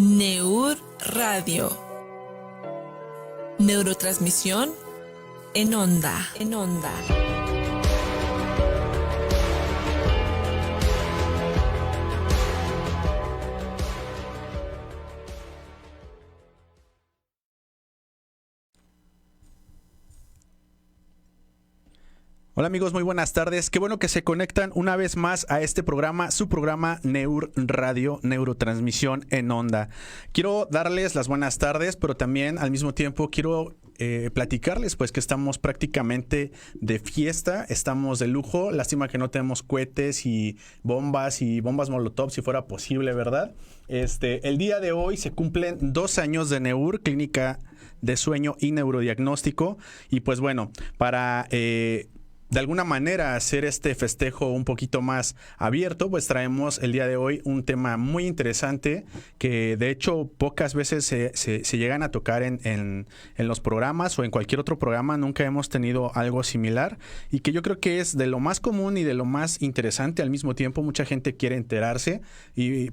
Neur Radio. Neurotransmisión en onda. Hola amigos, muy buenas tardes. Qué bueno que se conectan una vez más a este programa, su programa Neur Radio, Neurotransmisión en Onda. Quiero darles las buenas tardes, pero también al mismo tiempo quiero platicarles pues que estamos prácticamente de fiesta, estamos de lujo. Lástima que no tenemos cohetes y bombas molotov si fuera posible, ¿verdad? El día de hoy se cumplen 2 años de Neur, Clínica de Sueño y Neurodiagnóstico. Y pues bueno, para de alguna manera hacer este festejo un poquito más abierto, pues traemos el día de hoy un tema muy interesante que de hecho pocas veces se llegan a tocar en los programas o en cualquier otro programa. Nunca hemos tenido algo similar y que yo creo que es de lo más común y de lo más interesante al mismo tiempo. Mucha gente quiere enterarse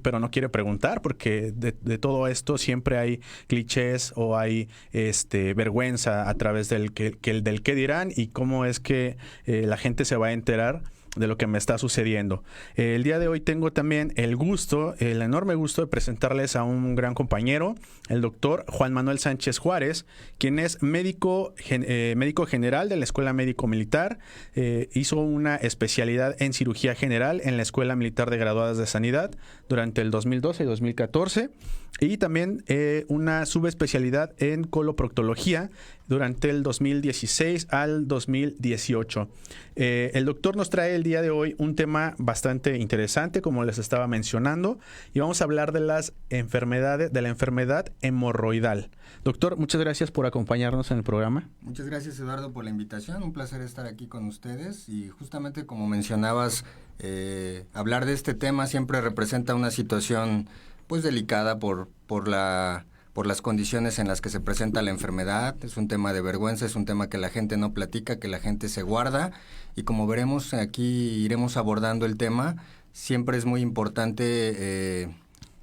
pero no quiere preguntar porque de todo esto siempre hay clichés o hay vergüenza a través del qué dirán y cómo es que la gente se va a enterar de lo que me está sucediendo. El día de hoy tengo también el enorme gusto de presentarles a un gran compañero, el doctor Juan Manuel Sánchez Juárez, quien es médico general de la Escuela Médico Militar. Hizo una especialidad en cirugía general en la Escuela Militar de Graduadas de Sanidad durante el 2012 y 2014 y también una subespecialidad en coloproctología durante el 2016 al 2018. El doctor nos trae el día de hoy un tema bastante interesante, como les estaba mencionando, y vamos a hablar de la enfermedad hemorroidal. Doctor, muchas gracias por acompañarnos en el programa. Muchas gracias, Eduardo, por la invitación. Un placer estar aquí con ustedes y justamente como mencionabas, hablar de este tema siempre representa una situación pues delicada por las condiciones en las que se presenta la enfermedad. Es un tema de vergüenza, es un tema que la gente no platica, que la gente se guarda y como veremos aquí iremos abordando el tema. Siempre es muy importante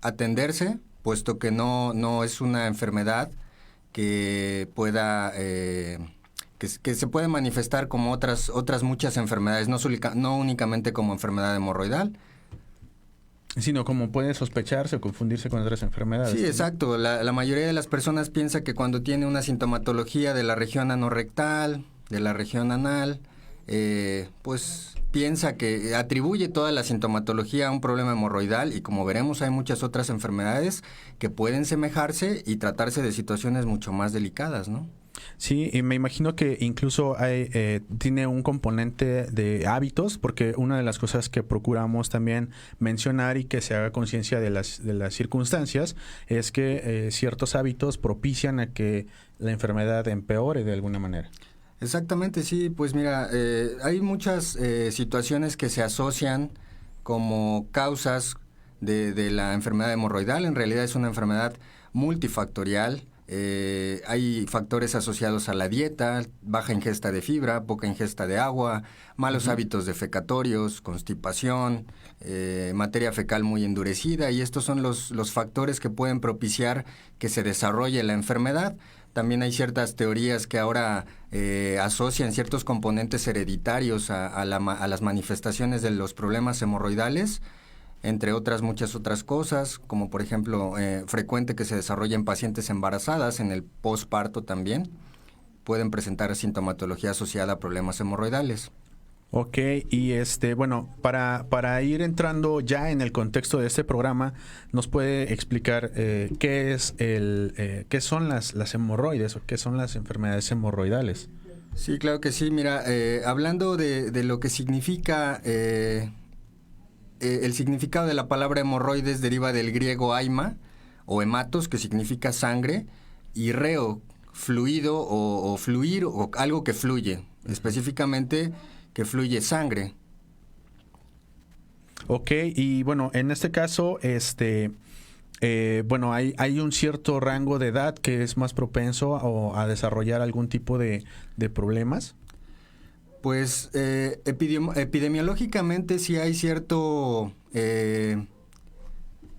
atenderse, puesto que no es una enfermedad que pueda que se puede manifestar como otras muchas enfermedades, no únicamente como enfermedad hemorroidal, sino como puede sospecharse o confundirse con otras enfermedades. Sí, exacto. La mayoría de las personas piensa que cuando tiene una sintomatología de la región anorrectal, de la región anal, pues piensa que atribuye toda la sintomatología a un problema hemorroidal y como veremos hay muchas otras enfermedades que pueden semejarse y tratarse de situaciones mucho más delicadas, ¿no? Sí, y me imagino que incluso tiene un componente de hábitos, porque una de las cosas que procuramos también mencionar y que se haga conciencia de las circunstancias es que ciertos hábitos propician a que la enfermedad empeore de alguna manera. Exactamente, sí, pues mira, hay muchas situaciones que se asocian como causas de la enfermedad hemorroidal. En realidad es una enfermedad multifactorial. Hay factores asociados a la dieta, baja ingesta de fibra, poca ingesta de agua, malos hábitos defecatorios, constipación, materia fecal muy endurecida, y estos son los factores que pueden propiciar que se desarrolle la enfermedad. También hay ciertas teorías que ahora asocian ciertos componentes hereditarios a las manifestaciones de los problemas hemorroidales, entre muchas otras cosas, como por ejemplo, frecuente que se desarrolla en pacientes embarazadas, en el posparto también, pueden presentar sintomatología asociada a problemas hemorroidales. Ok, y bueno, para ir entrando ya en el contexto de este programa, ¿nos puede explicar qué son las hemorroides o qué son las enfermedades hemorroidales? Sí, claro que sí. Mira, hablando de lo que significa... el significado de la palabra hemorroides deriva del griego haima o hematos, que significa sangre, y reo, fluido o fluir o algo que fluye, específicamente que fluye sangre. Ok, y bueno, en este caso, bueno, hay un cierto rango de edad que es más propenso a desarrollar algún tipo de problemas. Pues epidemiológicamente sí hay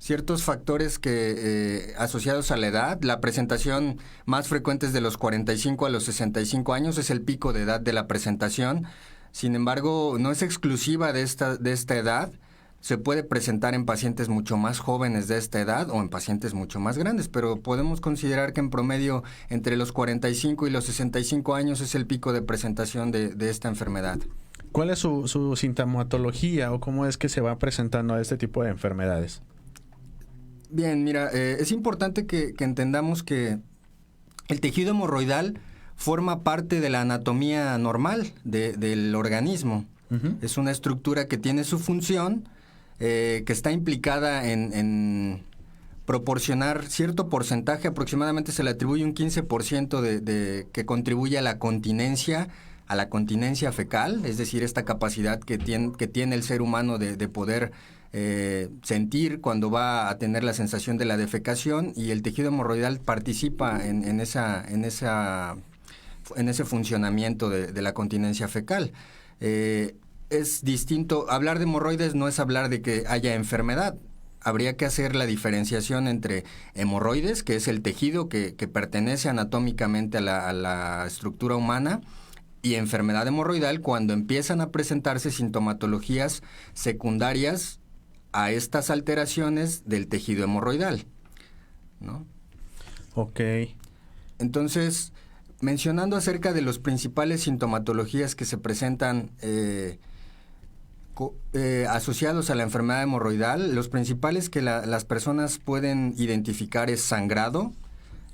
ciertos factores que asociados a la edad. La presentación más frecuente es de los 45 a los 65 años, es el pico de edad de la presentación. Sin embargo, no es exclusiva de esta edad. Se puede presentar en pacientes mucho más jóvenes de esta edad o en pacientes mucho más grandes, pero podemos considerar que en promedio entre los 45 y los 65 años es el pico de presentación de esta enfermedad. ¿Cuál es su sintomatología o cómo es que se va presentando a este tipo de enfermedades? Bien, mira, es importante que entendamos que el tejido hemorroidal forma parte de la anatomía normal del organismo. Uh-huh. Es una estructura que tiene su función, que está implicada en proporcionar cierto porcentaje, aproximadamente se le atribuye un 15% que contribuye a la continencia fecal, es decir, esta capacidad que tiene el ser humano de poder sentir cuando va a tener la sensación de la defecación, y el tejido hemorroidal participa en ese funcionamiento de la continencia fecal. Es distinto, hablar de hemorroides no es hablar de que haya enfermedad. Habría que hacer la diferenciación entre hemorroides, que es el tejido que pertenece anatómicamente a la estructura humana, y enfermedad hemorroidal cuando empiezan a presentarse sintomatologías secundarias a estas alteraciones del tejido hemorroidal, ¿no? Ok. Entonces, mencionando acerca de las principales sintomatologías que se presentan asociados a la enfermedad hemorroidal, los principales que las personas pueden identificar es sangrado,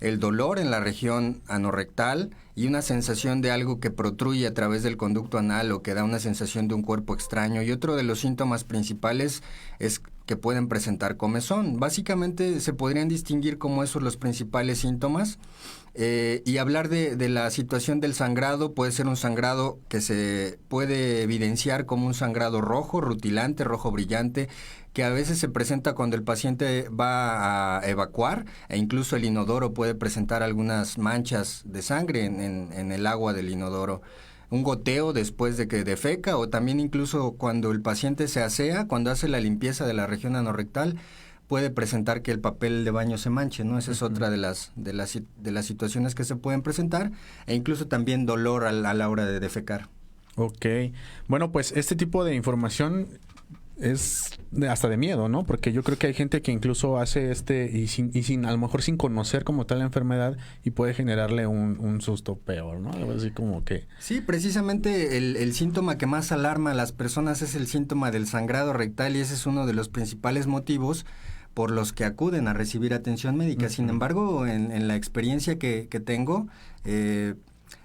el dolor en la región anorrectal y una sensación de algo que protruye a través del conducto anal o que da una sensación de un cuerpo extraño. Y otro de los síntomas principales es que pueden presentar comezón. Básicamente se podrían distinguir como esos los principales síntomas. Y hablar de la situación del sangrado, puede ser un sangrado que se puede evidenciar como un sangrado rojo, rutilante, rojo brillante, que a veces se presenta cuando el paciente va a evacuar, e incluso el inodoro puede presentar algunas manchas de sangre en el agua del inodoro. Un goteo después de que defeca, o también incluso cuando el paciente se asea, cuando hace la limpieza de la región anorrectal, puede presentar que el papel de baño se manche, ¿no? Esa es otra de las situaciones que se pueden presentar, e incluso también dolor a la hora de defecar. Ok. Bueno, pues este tipo de información es hasta de miedo, ¿no? Porque yo creo que hay gente que incluso hace y sin a lo mejor sin conocer como tal la enfermedad, y puede generarle un susto peor, ¿no? Algo así como que... Sí, precisamente el síntoma que más alarma a las personas es el síntoma del sangrado rectal, y ese es uno de los principales motivos por los que acuden a recibir atención médica. Uh-huh. Sin embargo, en la experiencia que tengo,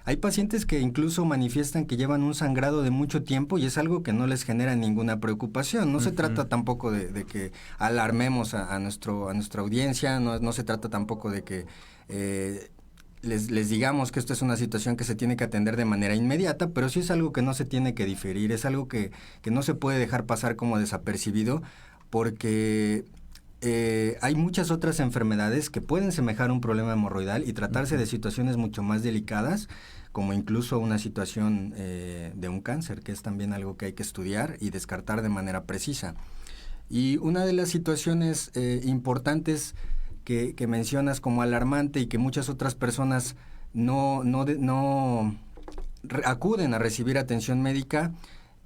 hay pacientes que incluso manifiestan que llevan un sangrado de mucho tiempo, y es algo que no les genera ninguna preocupación. No se trata tampoco de que alarmemos a nuestra audiencia, no se trata tampoco de que les digamos que esto es una situación que se tiene que atender de manera inmediata, pero sí es algo que no se tiene que diferir, es algo que no se puede dejar pasar como desapercibido, porque hay muchas otras enfermedades que pueden semejar un problema hemorroidal y tratarse de situaciones mucho más delicadas, como incluso una situación de un cáncer, que es también algo que hay que estudiar y descartar de manera precisa. Y una de las situaciones importantes que mencionas como alarmante, y que muchas otras personas no acuden a recibir atención médica,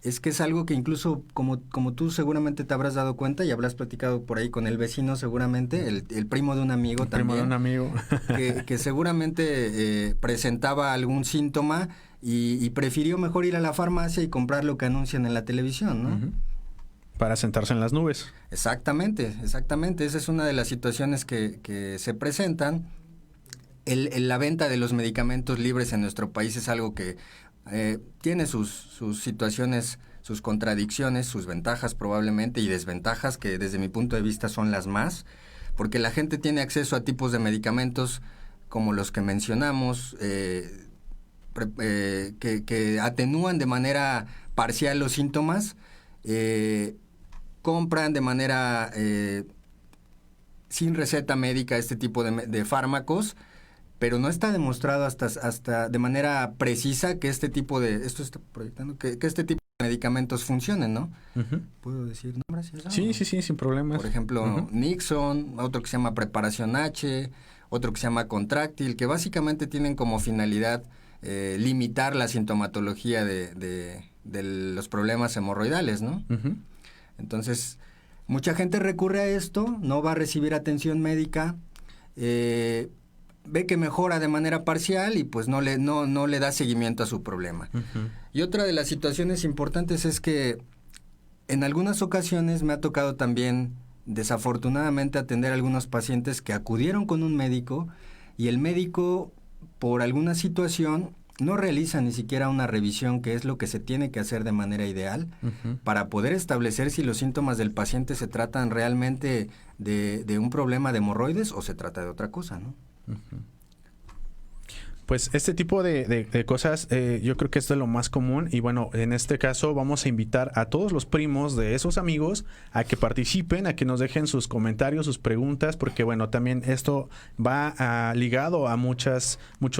es que es algo que incluso, como tú seguramente te habrás dado cuenta y habrás platicado por ahí con el vecino seguramente, el primo de un amigo también. Primo de un amigo. que seguramente presentaba algún síntoma y prefirió mejor ir a la farmacia y comprar lo que anuncian en la televisión, ¿no? Uh-huh. Para sentarse en las nubes. Exactamente. Esa es una de las situaciones que se presentan. La venta de los medicamentos libres en nuestro país es algo que tiene sus situaciones, sus contradicciones, sus ventajas probablemente, y desventajas que desde mi punto de vista son las más, porque la gente tiene acceso a tipos de medicamentos como los que mencionamos, que atenúan de manera parcial los síntomas, compran de manera sin receta médica este tipo de fármacos, pero no está demostrado hasta de manera precisa que este tipo de medicamentos funcionen, ¿no? ¿Puedo decir nombres? Sí, sin problemas. Por ejemplo, Nixon, otro que se llama Preparación H, otro que se llama Contráctil, que básicamente tienen como finalidad limitar la sintomatología de los problemas hemorroidales, ¿no? Entonces, mucha gente recurre a esto, no va a recibir atención médica, ve que mejora de manera parcial y pues no le da seguimiento a su problema. Y otra de las situaciones importantes es que en algunas ocasiones me ha tocado también, desafortunadamente, atender a algunos pacientes que acudieron con un médico y el médico, por alguna situación, no realiza ni siquiera una revisión, que es lo que se tiene que hacer de manera ideal, para poder establecer si los síntomas del paciente se tratan realmente de un problema de hemorroides o se trata de otra cosa, ¿no? Pues este tipo de cosas yo creo que es de lo más común y bueno, en este caso vamos a invitar a todos los primos de esos amigos a que participen, a que nos dejen sus comentarios, sus preguntas, porque bueno, también esto va ligado a muchos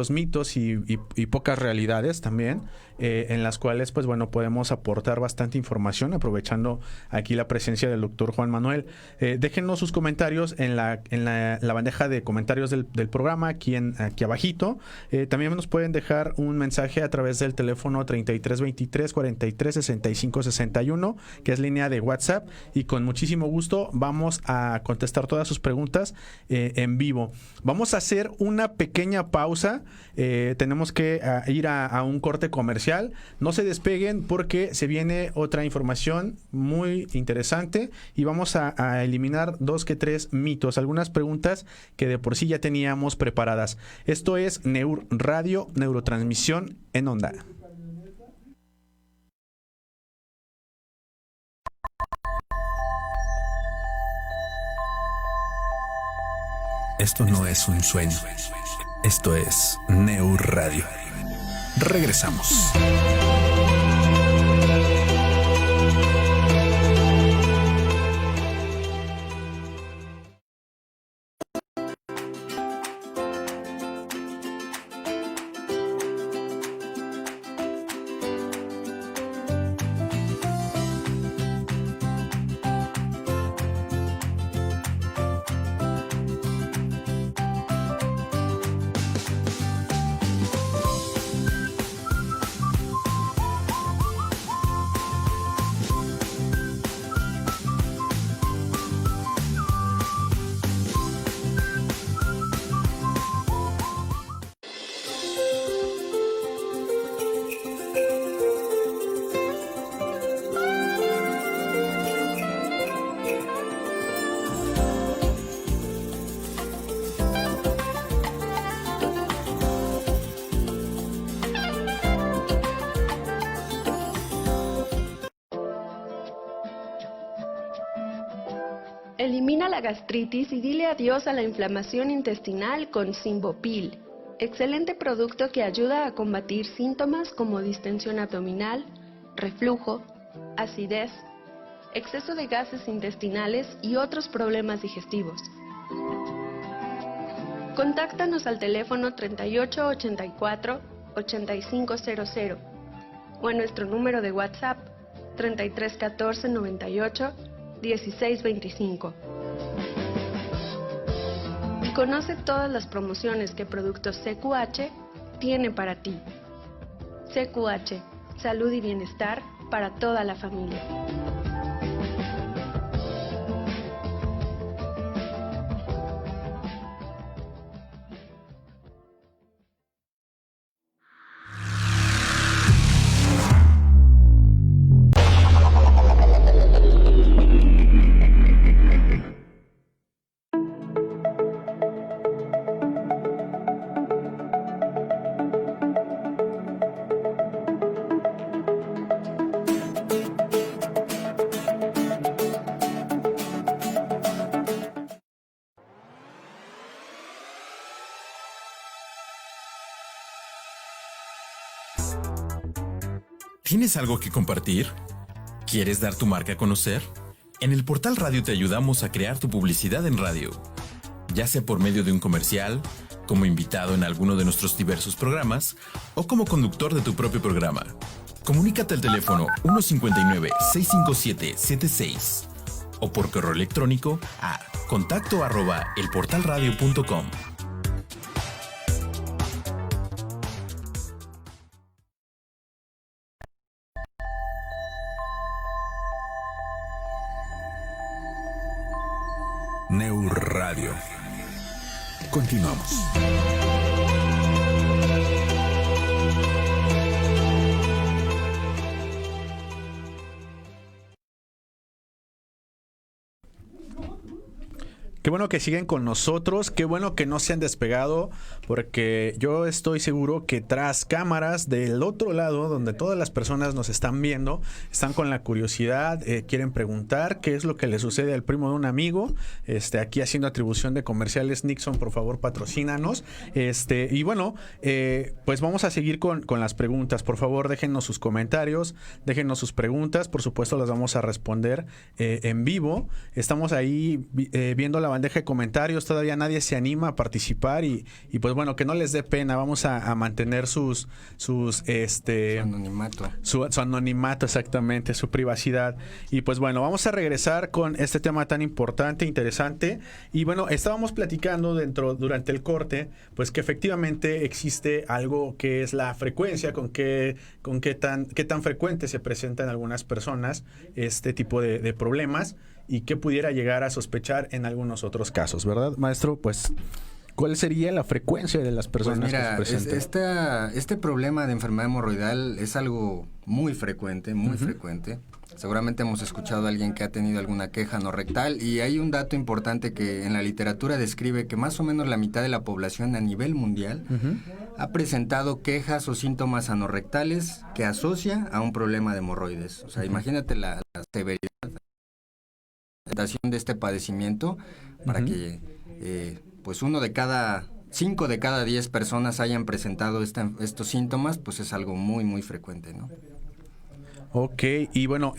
mitos y pocas realidades también, en las cuales pues bueno, podemos aportar bastante información aprovechando aquí la presencia del doctor Juan Manuel. Déjenos sus comentarios en la bandeja de comentarios del programa, aquí abajito. También nos pueden dejar un mensaje a través del teléfono 3323 43 65 61, que es línea de WhatsApp, y con muchísimo gusto vamos a contestar todas sus preguntas en vivo. Vamos a hacer una pequeña pausa, tenemos que ir a un corte comercial. No se despeguen porque se viene otra información muy interesante y vamos a eliminar 2 que 3 mitos, algunas preguntas que de por sí ya teníamos preparadas. Esto es Neur Radio, neurotransmisión en onda. Esto no es un sueño. Esto es Neur Radio. Regresamos. Elimina la gastritis y dile adiós a la inflamación intestinal con Symbopil, excelente producto que ayuda a combatir síntomas como distensión abdominal, reflujo, acidez, exceso de gases intestinales y otros problemas digestivos. Contáctanos al teléfono 3884-8500 o a nuestro número de WhatsApp 3314 98 1625. Y conoce todas las promociones que Productos CQH tiene para ti. CQH, salud y bienestar para toda la familia. ¿Tienes algo que compartir? ¿Quieres dar tu marca a conocer? En el Portal Radio te ayudamos a crear tu publicidad en radio, ya sea por medio de un comercial, como invitado en alguno de nuestros diversos programas o como conductor de tu propio programa. Comunícate al teléfono 159-657-76 o por correo electrónico a contacto@elportalradio.com. Neur Radio. Continuamos. Qué bueno que siguen con nosotros, qué bueno que no se han despegado, porque yo estoy seguro que tras cámaras del otro lado, donde todas las personas nos están viendo, están con la curiosidad, quieren preguntar qué es lo que le sucede al primo de un amigo. Aquí haciendo atribución de comerciales, Nixon, por favor, patrocínanos. Y bueno, pues vamos a seguir con las preguntas. Por favor, déjennos sus comentarios, déjennos sus preguntas, por supuesto las vamos a responder en vivo. Estamos ahí viendo la bandeja de comentarios, todavía nadie se anima a participar y pues bueno, que no les dé pena, vamos a mantener su anonimato. Su anonimato, exactamente, su privacidad. Y pues bueno, vamos a regresar con este tema tan importante, interesante. Y bueno, estábamos platicando durante el corte, pues que efectivamente existe algo que es la frecuencia, con qué tan frecuente se presenta en algunas personas este tipo de problemas, y qué pudiera llegar a sospechar en algunos otros casos, ¿verdad, maestro? Pues, ¿cuál sería la frecuencia de las personas que se presentan? Este problema de enfermedad hemorroidal es algo muy frecuente, muy frecuente. Seguramente hemos escuchado a alguien que ha tenido alguna queja anorrectal, y hay un dato importante que en la literatura describe que más o menos la mitad de la población a nivel mundial ha presentado quejas o síntomas anorrectales que asocia a un problema de hemorroides. O sea, imagínate la severidad de este padecimiento para que pues 5 de cada 10 personas hayan presentado estos síntomas, pues es algo muy muy frecuente, ¿no? Ok, y bueno,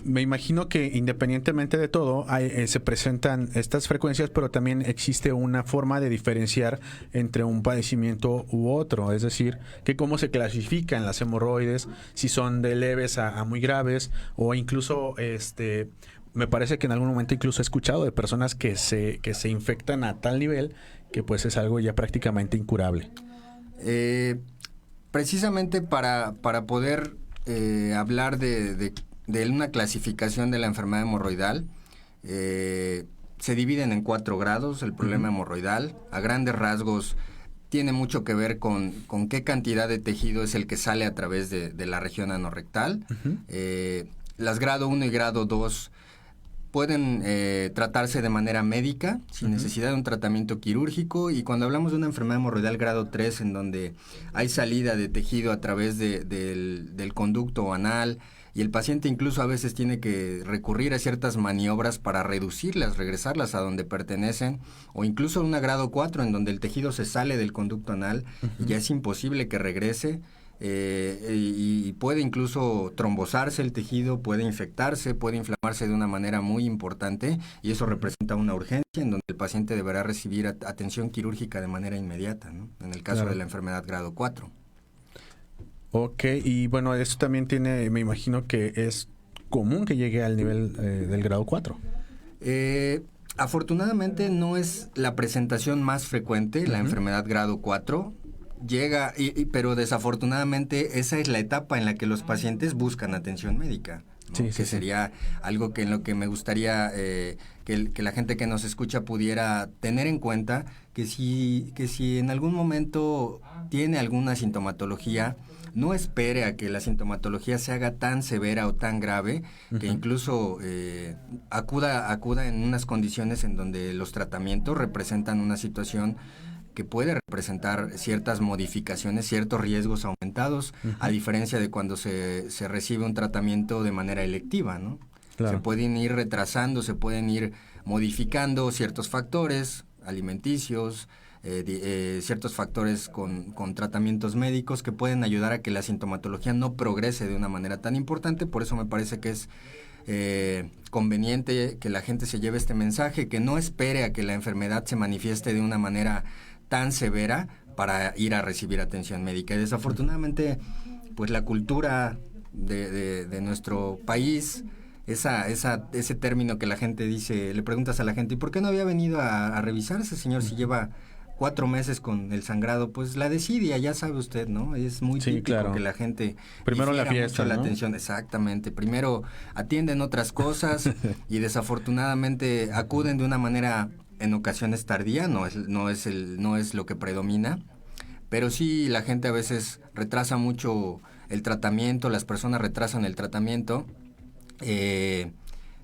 me imagino que independientemente de todo, se presentan estas frecuencias, pero también existe una forma de diferenciar entre un padecimiento u otro, es decir, que cómo se clasifican las hemorroides, si son de leves a muy graves, o incluso me parece que en algún momento incluso he escuchado de personas que se infectan a tal nivel que pues es algo ya prácticamente incurable. Precisamente para poder hablar de una clasificación de la enfermedad hemorroidal, se dividen en 4 grados el problema hemorroidal. A grandes rasgos tiene mucho que ver con qué cantidad de tejido es el que sale a través de la región anorrectal. Las grado 1 y grado 2 pueden tratarse de manera médica, sin necesidad de un tratamiento quirúrgico, y cuando hablamos de una enfermedad hemorroidal grado 3, en donde hay salida de tejido a través del conducto anal, y el paciente incluso a veces tiene que recurrir a ciertas maniobras para reducirlas, regresarlas a donde pertenecen, o incluso una grado 4, en donde el tejido se sale del conducto anal y ya es imposible que regrese. Y puede incluso trombosarse el tejido, puede infectarse, puede inflamarse de una manera muy importante, y eso representa una urgencia en donde el paciente deberá recibir atención quirúrgica de manera inmediata, ¿no? En el caso de la enfermedad grado 4. Ok, y bueno, eso también me imagino que es común que llegue al nivel del grado 4. Afortunadamente no es la presentación más frecuente, la enfermedad grado 4. Llega, pero desafortunadamente esa es la etapa en la que los pacientes buscan atención médica, ¿no? Que sería algo en lo que me gustaría que la gente que nos escucha pudiera tener en cuenta, que si en algún momento tiene alguna sintomatología, no espere a que la sintomatología se haga tan severa o tan grave, que incluso acuda en unas condiciones en donde los tratamientos representan una situación que puede representar ciertas modificaciones, ciertos riesgos aumentados, a diferencia de cuando se recibe un tratamiento de manera electiva, ¿no? Claro. Se pueden ir retrasando, se pueden ir modificando ciertos factores alimenticios, ciertos factores con tratamientos médicos que pueden ayudar a que la sintomatología no progrese de una manera tan importante. Por eso me parece que es conveniente que la gente se lleve este mensaje, que no espere a que la enfermedad se manifieste de una manera tan severa para ir a recibir atención médica. Y desafortunadamente pues la cultura de nuestro país, ese término que la gente dice, le preguntas a la gente, ¿y por qué no había venido a revisarse, señor, si lleva 4 meses con el sangrado? Pues la desidia, ya sabe usted, ¿no? Es muy típico, claro, que la gente primero la fiesta, mucho, ¿no?, la atención. Exactamente, primero atienden otras cosas y desafortunadamente acuden de una manera en ocasiones tardía, no es lo que predomina, pero sí la gente a veces retrasa mucho el tratamiento, las personas retrasan el tratamiento,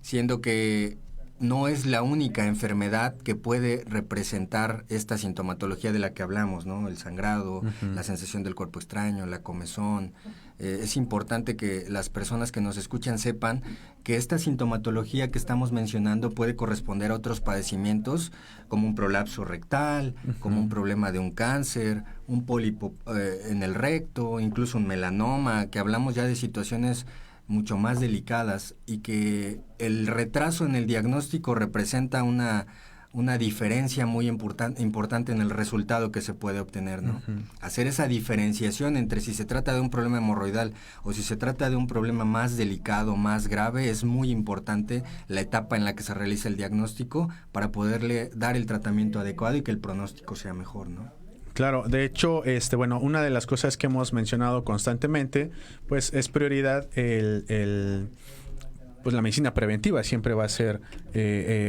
siendo que no es la única enfermedad que puede representar esta sintomatología de la que hablamos, ¿no? El sangrado, la sensación del cuerpo extraño, la comezón. Es importante que las personas que nos escuchan sepan que esta sintomatología que estamos mencionando puede corresponder a otros padecimientos, como un prolapso rectal, como un problema de un cáncer, un pólipo en el recto, incluso un melanoma, que hablamos ya de situaciones mucho más delicadas, y que el retraso en el diagnóstico representa una diferencia muy importante en el resultado que se puede obtener, ¿no? Hacer esa diferenciación entre si se trata de un problema hemorroidal o si se trata de un problema más delicado, más grave, es muy importante la etapa en la que se realiza el diagnóstico para poderle dar el tratamiento adecuado y que el pronóstico sea mejor, ¿no? Claro, de hecho, una de las cosas que hemos mencionado constantemente, pues es prioridad pues la medicina preventiva. Siempre va a ser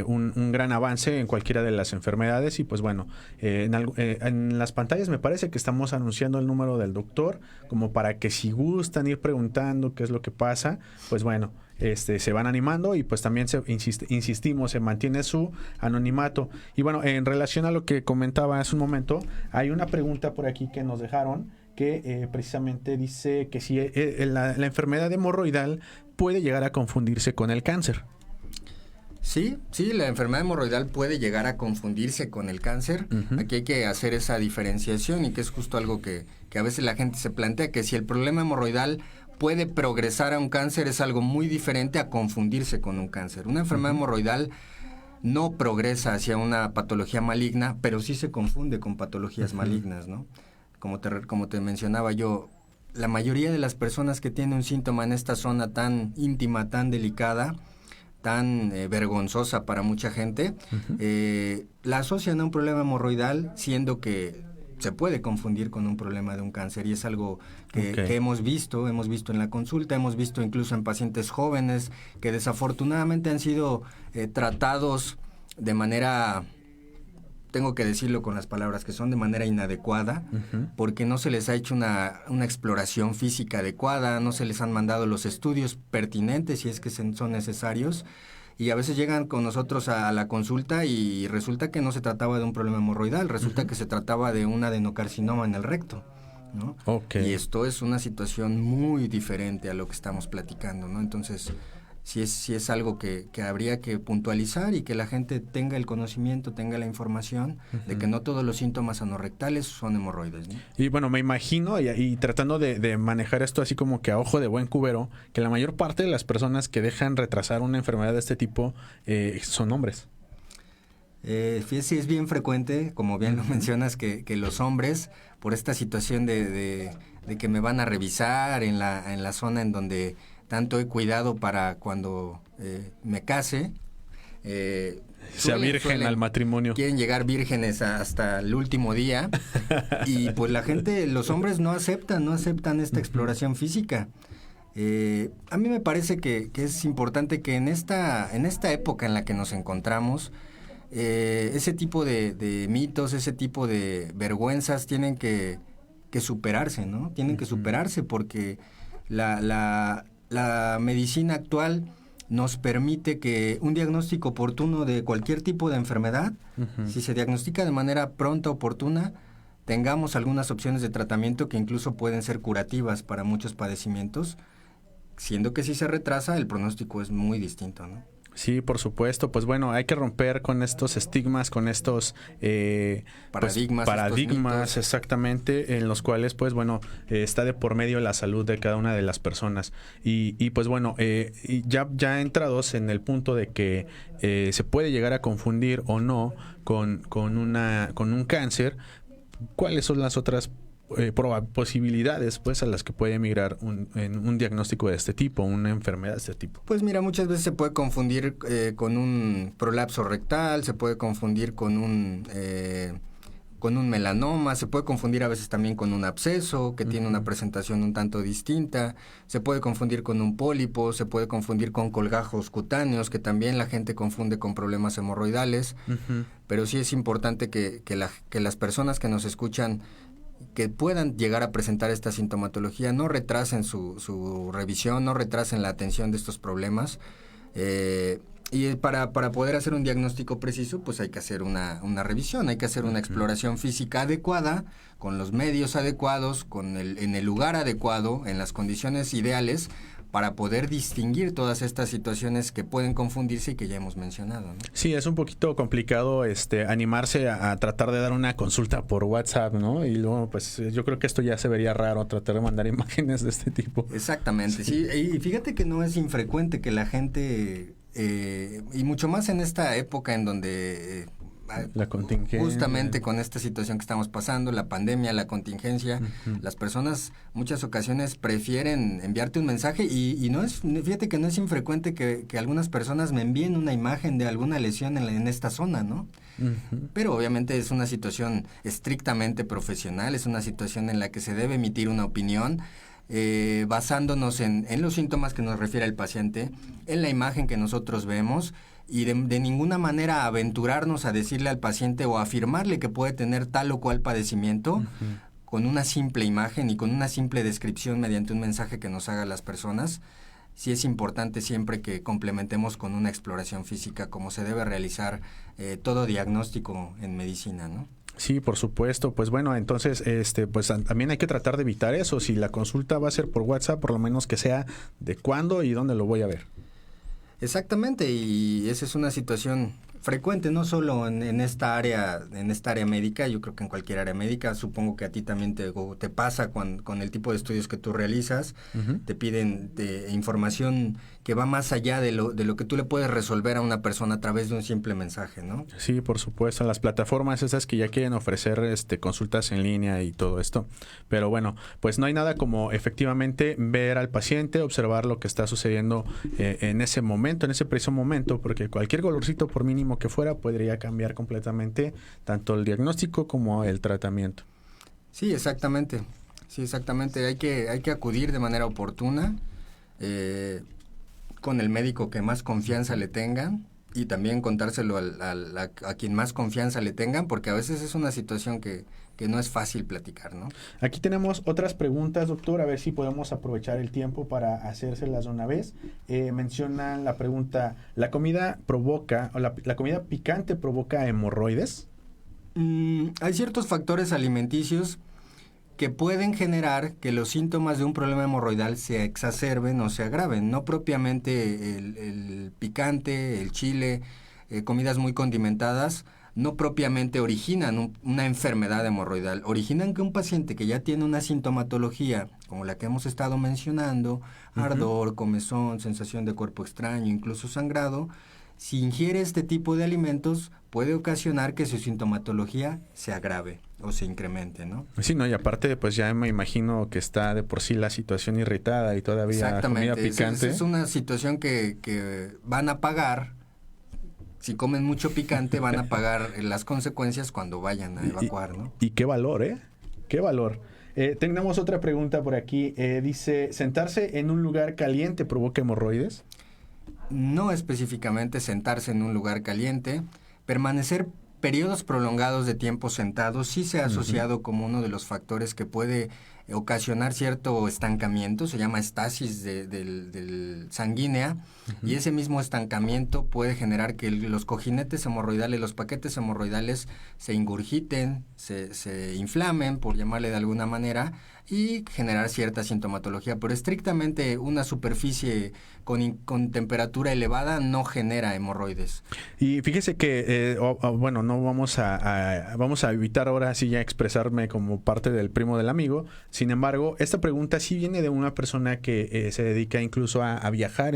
un gran avance en cualquiera de las enfermedades. Y pues bueno, en las pantallas me parece que estamos anunciando el número del doctor, como para que si gustan ir preguntando qué es lo que pasa, pues bueno, se van animando, y pues también insistimos, se mantiene su anonimato. Y bueno, en relación a lo que comentaba hace un momento, hay una pregunta por aquí que nos dejaron, que precisamente dice que si la enfermedad hemorroidal puede llegar a confundirse con el cáncer. Sí, la enfermedad hemorroidal puede llegar a confundirse con el cáncer. Aquí hay que hacer esa diferenciación, y que es justo algo que a veces la gente se plantea, que si el problema hemorroidal puede progresar a un cáncer, es algo muy diferente a confundirse con un cáncer. Una enfermedad hemorroidal no progresa hacia una patología maligna, pero sí se confunde con patologías malignas, ¿no? Como te mencionaba yo, la mayoría de las personas que tienen un síntoma en esta zona tan íntima, tan delicada, tan vergonzosa para mucha gente, la asocian a un problema hemorroidal, siendo que se puede confundir con un problema de un cáncer, y es algo que hemos visto en la consulta, hemos visto incluso en pacientes jóvenes que desafortunadamente han sido tratados de manera, tengo que decirlo con las palabras que son, de manera inadecuada, porque no se les ha hecho una exploración física adecuada, no se les han mandado los estudios pertinentes si es que son necesarios, y a veces llegan con nosotros a la consulta y resulta que no se trataba de un problema hemorroidal, resulta que se trataba de un adenocarcinoma en el recto, ¿no? Y esto es una situación muy diferente a lo que estamos platicando, ¿no? Entonces, sí es algo que habría que puntualizar, y que la gente tenga el conocimiento, tenga la información de que no todos los síntomas anorrectales son hemorroides, ¿no? Y bueno, me imagino, y tratando de manejar esto así como que a ojo de buen cubero, que la mayor parte de las personas que dejan retrasar una enfermedad de este tipo son hombres. Fíjese, es bien frecuente, como bien lo mencionas, que los hombres, por esta situación de que me van a revisar en la zona en donde tanto he cuidado para cuando me case, sea virgen al matrimonio. Quieren llegar vírgenes hasta el último día, y pues la gente, los hombres no aceptan esta exploración física. A mí me parece que es importante que en esta época en la que nos encontramos, ese tipo de mitos, ese tipo de vergüenzas tienen que superarse, ¿no? Tienen que superarse, porque la medicina actual nos permite que un diagnóstico oportuno de cualquier tipo de enfermedad, si se diagnostica de manera pronta, oportuna, tengamos algunas opciones de tratamiento que incluso pueden ser curativas para muchos padecimientos, siendo que si se retrasa, el pronóstico es muy distinto, ¿no? Sí, por supuesto. Pues bueno, hay que romper con estos estigmas, con estos paradigmas exactamente, en los cuales pues bueno, está de por medio la salud de cada una de las personas. Y pues bueno, y ya entrados en el punto de que se puede llegar a confundir o no con un cáncer, ¿cuáles son las otras posibilidades pues a las que puede migrar en un diagnóstico de este tipo, una enfermedad de este tipo? Pues mira, muchas veces se puede confundir con un prolapso rectal, se puede confundir con un melanoma, se puede confundir a veces también con un absceso que tiene una presentación un tanto distinta, se puede confundir con un pólipo, se puede confundir con colgajos cutáneos, que también la gente confunde con problemas hemorroidales, pero sí es importante que las personas que nos escuchan que puedan llegar a presentar esta sintomatología no retrasen su revisión, no retrasen la atención de estos problemas. Y para poder hacer un diagnóstico preciso, pues hay que hacer una revisión, hay que hacer una exploración física adecuada, con los medios adecuados, en el lugar adecuado, en las condiciones ideales, para poder distinguir todas estas situaciones que pueden confundirse y que ya hemos mencionado, ¿no? Sí, es un poquito complicado animarse a tratar de dar una consulta por WhatsApp, ¿no? Y luego, pues yo creo que esto ya se vería raro, tratar de mandar imágenes de este tipo. Exactamente, sí. Y fíjate que no es infrecuente que la gente, y mucho más en esta época en donde la contingencia, justamente con esta situación que estamos pasando, la pandemia, la contingencia, las personas muchas ocasiones prefieren enviarte un mensaje y fíjate que no es infrecuente que algunas personas me envíen una imagen de alguna lesión en esta zona, ¿no? Pero obviamente es una situación estrictamente profesional, es una situación en la que se debe emitir una opinión basándonos en los síntomas que nos refiere el paciente, en la imagen que nosotros vemos, y de ninguna manera aventurarnos a decirle al paciente o afirmarle que puede tener tal o cual padecimiento con una simple imagen y con una simple descripción mediante un mensaje que nos haga las personas. Sí es importante siempre que complementemos con una exploración física, como se debe realizar todo diagnóstico en medicina, ¿no? Sí, por supuesto. Pues bueno, entonces pues también hay que tratar de evitar eso. Si la consulta va a ser por WhatsApp, por lo menos que sea de cuándo y dónde lo voy a ver. Exactamente, y esa es una situación frecuente, no solo en esta área médica, yo creo que en cualquier área médica. Supongo que a ti también te pasa con el tipo de estudios que tú realizas. Te piden información que va más allá de lo que tú le puedes resolver a una persona a través de un simple mensaje, ¿no? Sí, por supuesto, las plataformas esas que ya quieren ofrecer consultas en línea y todo esto. Pero bueno, pues no hay nada como efectivamente ver al paciente, observar lo que está sucediendo en ese momento, en ese preciso momento, porque cualquier dolorcito, por mínimo que fuera, podría cambiar completamente tanto el diagnóstico como el tratamiento. Sí, exactamente. Hay que acudir de manera oportuna, con el médico que más confianza le tengan, y también contárselo a quien más confianza le tengan, porque a veces es una situación que no es fácil platicar, ¿no? Aquí tenemos otras preguntas, doctor, a ver si podemos aprovechar el tiempo para hacérselas de una vez. Mencionan la pregunta, ¿la comida la comida picante provoca hemorroides? Hay ciertos factores alimenticios que pueden generar que los síntomas de un problema hemorroidal se exacerben o se agraven. No propiamente el picante, el chile, comidas muy condimentadas, no propiamente originan una enfermedad hemorroidal. Originan que un paciente que ya tiene una sintomatología, como la que hemos estado mencionando, ardor, comezón, sensación de cuerpo extraño, incluso sangrado, si ingiere este tipo de alimentos, puede ocasionar que su sintomatología se agrave o se incremente, ¿no? Sí, no, y aparte, pues ya me imagino que está de por sí la situación irritada y todavía comida picante. Es una situación que van a pagar. Si comen mucho picante, van a pagar las consecuencias cuando vayan a evacuar, ¿no? Y qué valor, ¿eh? Qué valor. Tenemos otra pregunta por aquí. Dice, ¿sentarse en un lugar caliente provoca hemorroides? No específicamente sentarse en un lugar caliente. Permanecer periodos prolongados de tiempo sentados sí se ha asociado como uno de los factores que puede ocasionar cierto estancamiento, se llama estasis del sanguínea, y ese mismo estancamiento puede generar que los cojinetes hemorroidales, los paquetes hemorroidales se ingurgiten, se inflamen, por llamarle de alguna manera, y generar cierta sintomatología, pero estrictamente una superficie con temperatura elevada no genera hemorroides. Y fíjese que, no vamos a evitar ahora sí ya expresarme como parte del primo del amigo, Sin embargo, esta pregunta sí viene de una persona que se dedica incluso a viajar.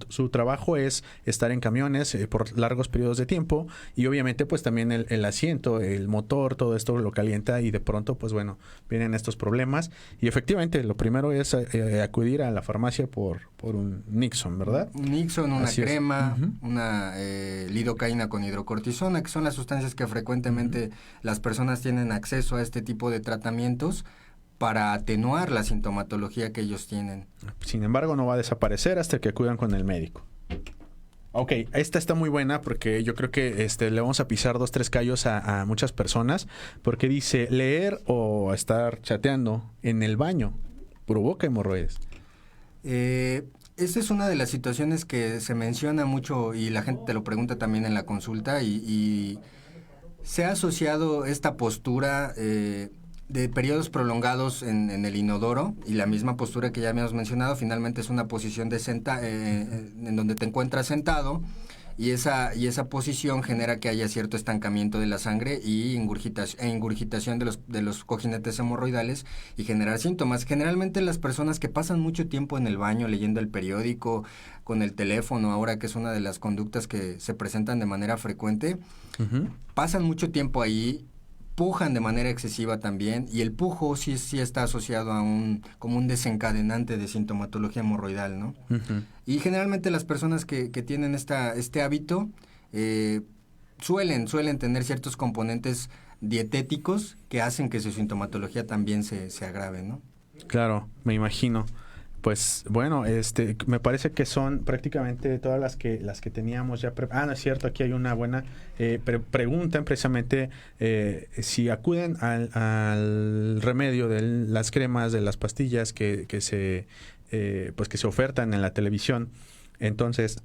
Su trabajo es estar en camiones por largos periodos de tiempo y obviamente pues también el asiento, el motor, todo esto lo calienta y de pronto pues bueno, vienen estos problemas. Y efectivamente lo primero es acudir a la farmacia por un Nixon, ¿verdad? Un Nixon, una Así es. crema, Ujú. una lidocaína con hidrocortisona, que son las sustancias que frecuentemente las personas tienen acceso a este tipo de tratamientos para atenuar la sintomatología que ellos tienen. Sin embargo, no va a desaparecer hasta que acudan con el médico. Ok, esta está muy buena porque yo creo que le vamos a pisar 2-3 callos a muchas personas, porque dice, leer o estar chateando en el baño provoca hemorroides. Esta es una de las situaciones que se menciona mucho y la gente te lo pregunta también en la consulta y se ha asociado esta postura de periodos prolongados en el inodoro, y la misma postura que ya habíamos mencionado finalmente es una posición de en donde te encuentras sentado, y esa posición genera que haya cierto estancamiento de la sangre y ingurgitación de los cojinetes hemorroidales y generar síntomas. Generalmente las personas que pasan mucho tiempo en el baño leyendo el periódico, con el teléfono, ahora que es una de las conductas que se presentan de manera frecuente, pasan mucho tiempo ahí, pujan de manera excesiva también, y el pujo sí está asociado a como un desencadenante de sintomatología hemorroidal, ¿no? Y generalmente las personas que tienen este hábito suelen tener ciertos componentes dietéticos que hacen que su sintomatología también se agrave, ¿no? Claro, me imagino. Pues bueno, me parece que son prácticamente todas las que teníamos ya. No es cierto, aquí hay una buena preguntan precisamente si acuden al remedio de las cremas, de las pastillas que se ofertan en la televisión. Entonces,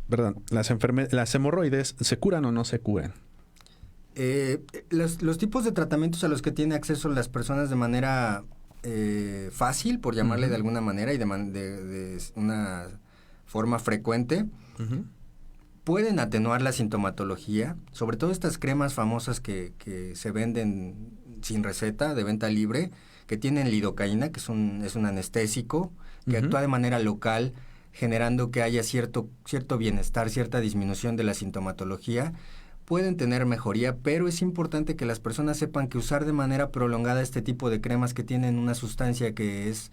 perdón, las hemorroides, ¿se curan o no se curan? Los tipos de tratamientos a los que tienen acceso las personas de manera fácil, por llamarle de alguna manera, y de una forma frecuente, pueden atenuar la sintomatología, sobre todo estas cremas famosas que se venden sin receta, de venta libre, que tienen lidocaína, que es un anestésico, que actúa de manera local, generando que haya cierto bienestar, cierta disminución de la sintomatología. Pueden tener mejoría, pero es importante que las personas sepan que usar de manera prolongada este tipo de cremas que tienen una sustancia que es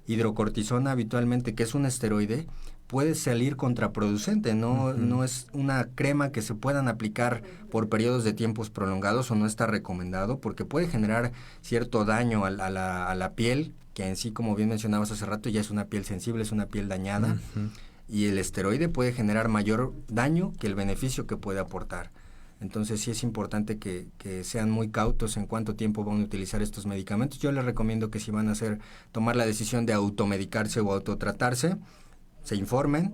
hidrocortisona habitualmente, que es un esteroide, puede salir contraproducente. No es una crema que se puedan aplicar por periodos de tiempos prolongados, o no está recomendado, porque puede generar cierto daño a la piel, que en sí, como bien mencionabas hace rato, ya es una piel sensible, es una piel dañada, y el esteroide puede generar mayor daño que el beneficio que puede aportar. Entonces sí es importante que sean muy cautos en cuánto tiempo van a utilizar estos medicamentos. Yo les recomiendo que si van a tomar la decisión de automedicarse o autotratarse, se informen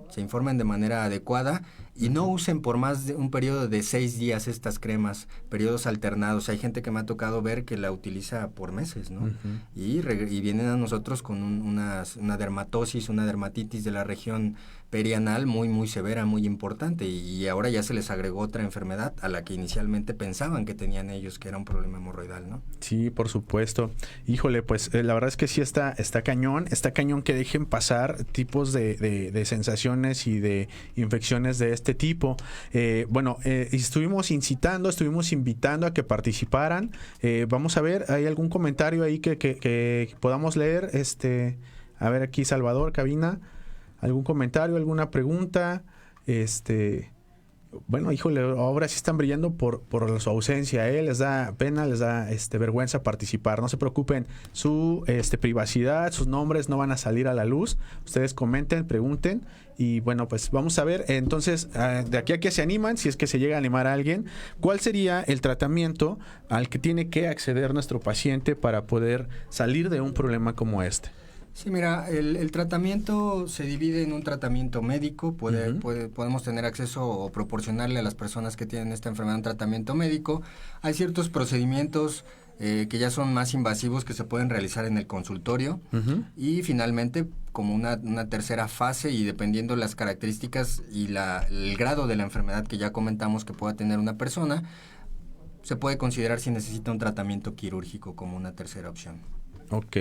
de manera adecuada y no usen por más de un periodo de 6 días estas cremas, periodos alternados. Hay gente que me ha tocado ver que la utiliza por meses, ¿no? Y vienen a nosotros con una dermatosis, una dermatitis de la región perianal muy, muy severa, muy importante, y ahora ya se les agregó otra enfermedad a la que inicialmente pensaban que tenían ellos, que era un problema hemorroidal, ¿no? Sí, por supuesto. Híjole, pues la verdad es que sí está cañón que dejen pasar tipos de sensaciones y de infecciones de este tipo. Estuvimos invitando a que participaran. Vamos a ver, ¿hay algún comentario ahí que podamos leer? A ver aquí, Salvador, cabina. ¿Algún comentario, alguna pregunta? Bueno, híjole, ahora sí están brillando por su ausencia, les da pena, les da vergüenza participar. No se preocupen, su privacidad, sus nombres no van a salir a la luz. Ustedes comenten, pregunten, y bueno, pues vamos a ver. Entonces, de aquí a que se animan, si es que se llega a animar a alguien, ¿cuál sería el tratamiento al que tiene que acceder nuestro paciente para poder salir de un problema como este? Sí, mira, el tratamiento se divide en un tratamiento médico. Podemos tener acceso o proporcionarle a las personas que tienen esta enfermedad un tratamiento médico. Hay ciertos procedimientos que ya son más invasivos que se pueden realizar en el consultorio. Y finalmente, como una tercera fase, y dependiendo las características y el grado de la enfermedad que ya comentamos que pueda tener una persona, se puede considerar si necesita un tratamiento quirúrgico como una tercera opción. Ok,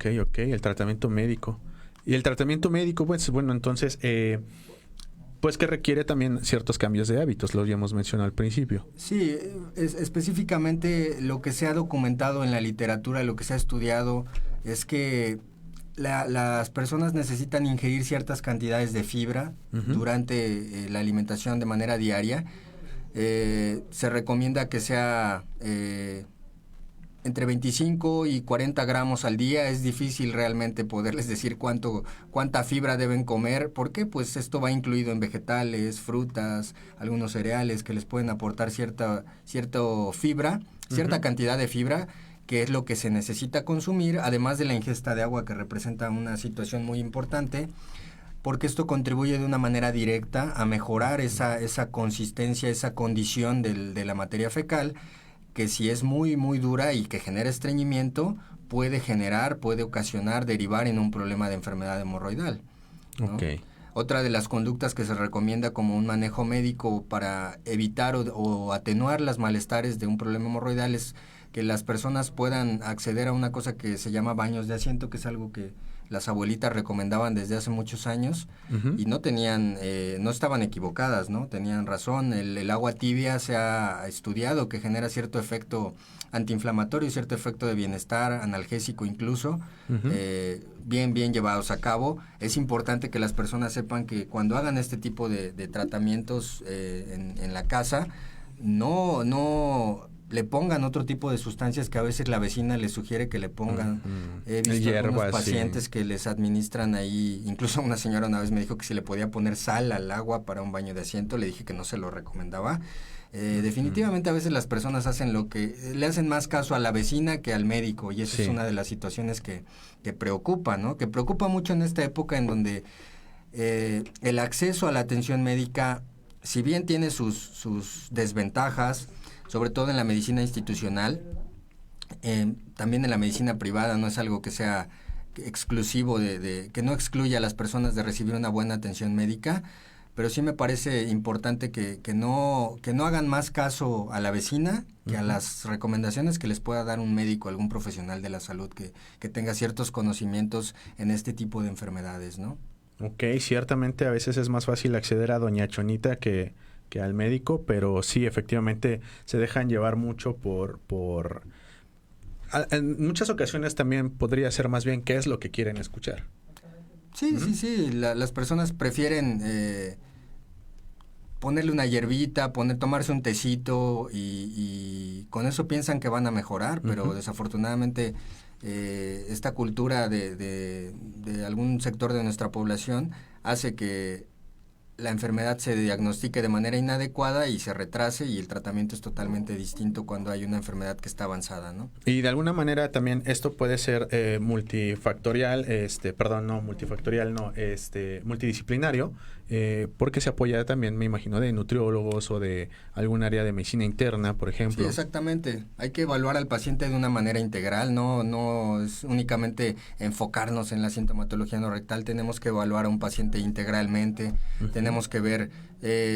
el tratamiento médico. Y el tratamiento médico, pues bueno, entonces, pues que requiere también ciertos cambios de hábitos, lo habíamos mencionado al principio. Sí, específicamente lo que se ha documentado en la literatura, lo que se ha estudiado, es que las personas necesitan ingerir ciertas cantidades de fibra durante la alimentación de manera diaria. Se recomienda que sea entre 25 y 40 gramos al día. Es difícil realmente poderles decir cuánta fibra deben comer. ¿Por qué? Pues esto va incluido en vegetales, frutas, algunos cereales que les pueden aportar cierta fibra, cierta cantidad de fibra, que es lo que se necesita consumir, además de la ingesta de agua, que representa una situación muy importante, porque esto contribuye de una manera directa a mejorar esa consistencia, esa condición de la materia fecal, que si es muy, muy dura y que genera estreñimiento, puede ocasionar, derivar en un problema de enfermedad hemorroidal, ¿no? Ok. Otra de las conductas que se recomienda como un manejo médico para evitar o atenuar los malestares de un problema hemorroidal es que las personas puedan acceder a una cosa que se llama baños de asiento, que es algo que las abuelitas recomendaban desde hace muchos años y no estaban equivocadas, ¿no? Tenían razón. El agua tibia se ha estudiado que genera cierto efecto antiinflamatorio, cierto efecto de bienestar, analgésico incluso, bien llevados a cabo. Es importante que las personas sepan que cuando hagan este tipo de tratamientos en la casa, no le pongan otro tipo de sustancias que a veces la vecina les sugiere que le pongan. He visto algunos pacientes que les administran ahí, incluso una señora una vez me dijo que si le podía poner sal al agua para un baño de asiento, le dije que no se lo recomendaba. Definitivamente a veces las personas le hacen más caso a la vecina que al médico, y esa es una de las situaciones que preocupa, ¿no? Que preocupa mucho en esta época en donde el acceso a la atención médica, si bien tiene sus desventajas, sobre todo en la medicina institucional, también en la medicina privada, no es algo que sea exclusivo, que no excluya a las personas de recibir una buena atención médica, pero sí me parece importante que no hagan más caso a la vecina que a las recomendaciones que les pueda dar un médico, algún profesional de la salud que tenga ciertos conocimientos en este tipo de enfermedades, ¿no? Ok, ciertamente a veces es más fácil acceder a doña Chonita que al médico, pero sí, efectivamente se dejan llevar mucho en muchas ocasiones también podría ser más bien qué es lo que quieren escuchar. Sí, las personas prefieren ponerle una hierbita, tomarse un tecito y con eso piensan que van a mejorar, pero desafortunadamente esta cultura de algún sector de nuestra población hace que la enfermedad se diagnostique de manera inadecuada y se retrase, y el tratamiento es totalmente distinto cuando hay una enfermedad que está avanzada, ¿no? Y de alguna manera también esto puede ser multidisciplinario, porque se apoya también, me imagino, de nutriólogos o de algún área de medicina interna, por ejemplo. Sí, exactamente. Hay que evaluar al paciente de una manera integral, no es únicamente enfocarnos en la sintomatología no rectal, tenemos que evaluar a un paciente integralmente, tenemos que ver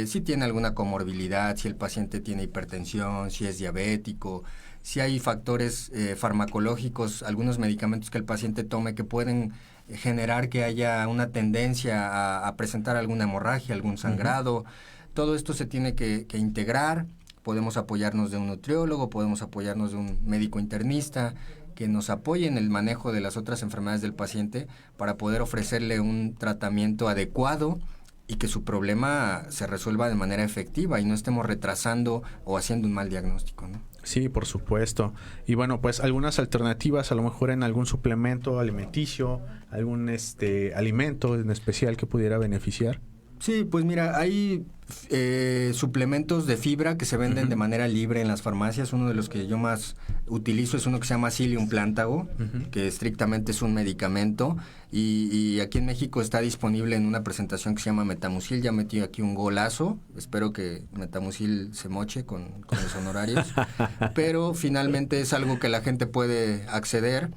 si tiene alguna comorbilidad, si el paciente tiene hipertensión, si es diabético, si hay factores farmacológicos, algunos medicamentos que el paciente tome que pueden generar que haya una tendencia a presentar alguna hemorragia, algún sangrado. Todo esto se tiene que integrar. Podemos apoyarnos de un nutriólogo, podemos apoyarnos de un médico internista que nos apoye en el manejo de las otras enfermedades del paciente para poder ofrecerle un tratamiento adecuado y que su problema se resuelva de manera efectiva y no estemos retrasando o haciendo un mal diagnóstico, ¿no? Sí, por supuesto. Y bueno, pues algunas alternativas, a lo mejor en algún suplemento alimenticio, algún alimento en especial que pudiera beneficiar. Sí, pues mira, hay suplementos de fibra que se venden de manera libre en las farmacias. Uno de los que yo más utilizo es uno que se llama Psyllium Plantago, que estrictamente es un medicamento, y aquí en México está disponible en una presentación que se llama Metamucil. Ya metí aquí un golazo, espero que Metamucil se moche con los honorarios, pero finalmente es algo que la gente puede acceder.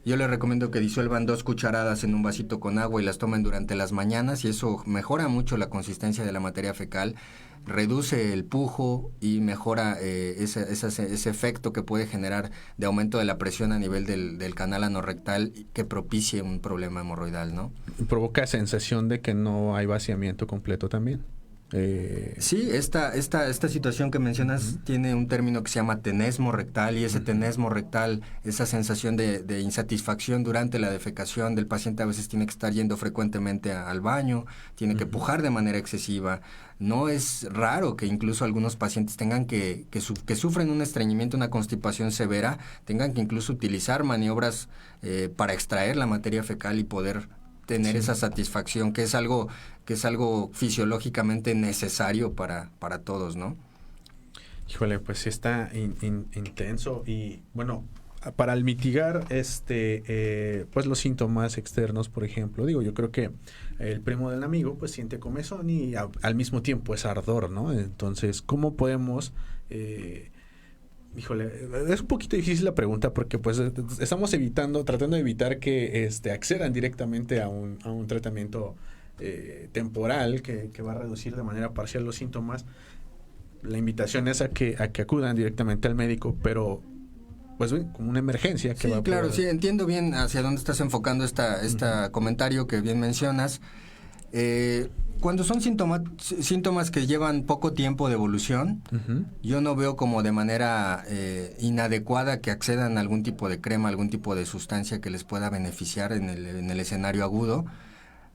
Yo les recomiendo que disuelvan 2 cucharadas en un vasito con agua y las tomen durante las mañanas, y eso mejora mucho la consistencia de la materia fecal. reduce el pujo y mejora ese efecto que puede generar de aumento de la presión a nivel del canal anorrectal que propicie un problema hemorroidal, ¿no? Provoca sensación de que no hay vaciamiento completo también. Sí, esta situación que mencionas tiene un término que se llama tenesmo rectal, y ese tenesmo rectal, esa sensación de insatisfacción durante la defecación del paciente, a veces tiene que estar yendo frecuentemente al baño, tiene que pujar de manera excesiva. No es raro que incluso algunos pacientes tengan que sufren un estreñimiento, una constipación severa, tengan que incluso utilizar maniobras para extraer la materia fecal y poder tener esa satisfacción, que es algo fisiológicamente necesario para todos, ¿no? Híjole, pues sí está intenso. Y bueno, para mitigar pues los síntomas externos, por ejemplo, yo creo que el primo del amigo pues siente comezón y al mismo tiempo es ardor, ¿no? Entonces, ¿cómo podemos híjole, es un poquito difícil la pregunta porque pues estamos tratando de evitar que accedan directamente a un tratamiento temporal que va a reducir de manera parcial los síntomas. La invitación es a que acudan directamente al médico, pero pues como una emergencia. Sí, claro, sí, entiendo bien hacia dónde estás enfocando esta comentario que bien mencionas. Cuando son síntomas que llevan poco tiempo de evolución, yo no veo como de manera inadecuada que accedan a algún tipo de crema, algún tipo de sustancia que les pueda beneficiar en el escenario agudo.